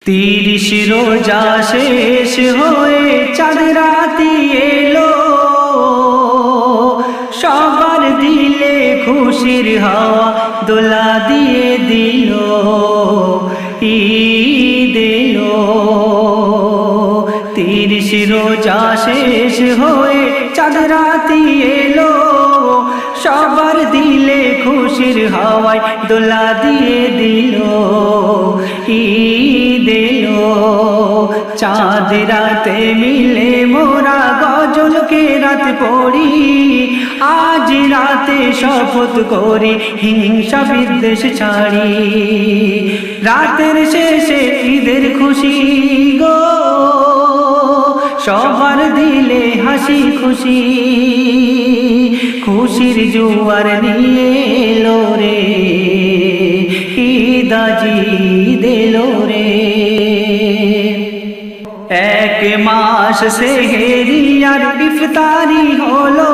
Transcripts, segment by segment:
30 রোজা শেষ হয়ে চাঁদ রাতি এলো, সবার দিলে খুশির হাওয়া দোলা দিয়ে দিল। ঈদ এলো, 30 রোজা শেষ হয়ে চাঁদ রাতি এলো, সবার দিলে খুশির হাওয়ায় দোলা দিয়ে দিল। ঈদ এলো, চাঁদ রাতে মিলে মোরা গজলকে রাত পড়ি, আজ রাতে শপথ করি হিংসা বিদ্বেষ ছাড়ি। রাতের শেষে ঈদের খুশি গো, সবার দিলে হাসি খুশি, খুশির জোয়ার নিয়ে এলো রে, ঈদ আজি দিলো রে। 1 মাস সেহেরি আর ইফতারি হলো,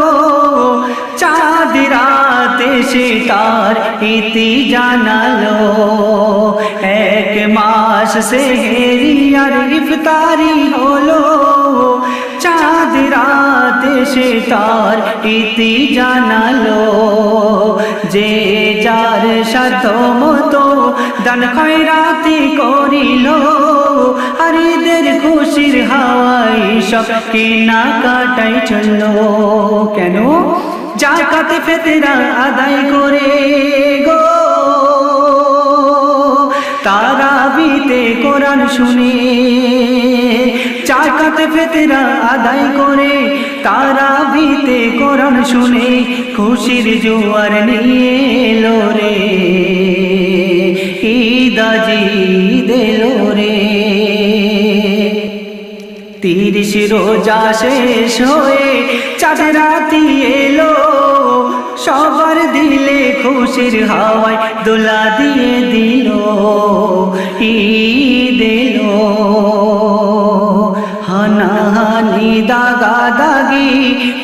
চাঁদ রাতে সে তার ইতি জানালো। 1 মাস সেহেরি আর ইফতারি হলো, চাঁদ রাতে সে তার ইতি জানালো। যে যার সাধ্য মতো দান খয়রাতি করিল, আর ঈদের খুশির হাওয়ায় সব কেনা কাটাই চললো। কেন? যাকাত ফিতরা আদায় করে গো, তারাবিতে কোরআন শুনে। যাকাত ফিতরা আদায় করে তারাবিতে কোরআন শুনে, খুশির জোয়ার নিয়ে এলো রে, ঈদ আজি দিলো রে। 30 রোজা শেষ হয়ে চাঁদ রাতি এলো, সবার দিলে খুশির হাওয়ায় দোলা দিয়ে দিল। ঈদ এলো, হানাহানি দাগাদাগি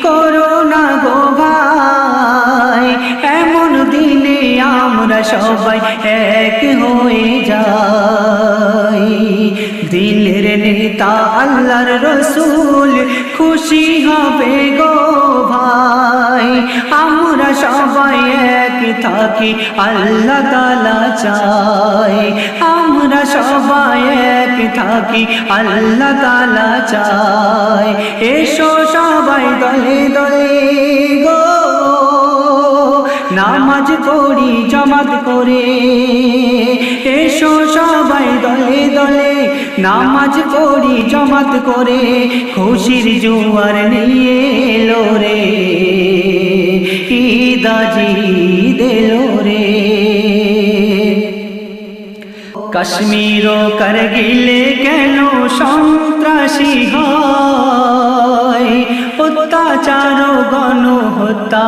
করো না গো ভাই, এমন দিনে আমরা সবাই এক হয়ে যাই। দিলের নেতা আল্লাহর রসুল খুশি হবে গো ভাই, আমরা সবাই এক থাকি আল্লাহ তাআলা চাই। আমরা সবাই এক থাকি আল্লাহ তাআলা চাই। এসো সবাই দলে দলে গো, নামাজ পড়ি জামাত করে। এসো সবাই দলে দলে নামাজ পড়ি জামাত করে, খুশির জোয়ার নিয়ে এলো রে, ঈদ আজি দিলো রে। কাশ্মীর ও কারগিলে কেন সন্ত্রাসী হয়, অত্যাচার ও গণহত্যা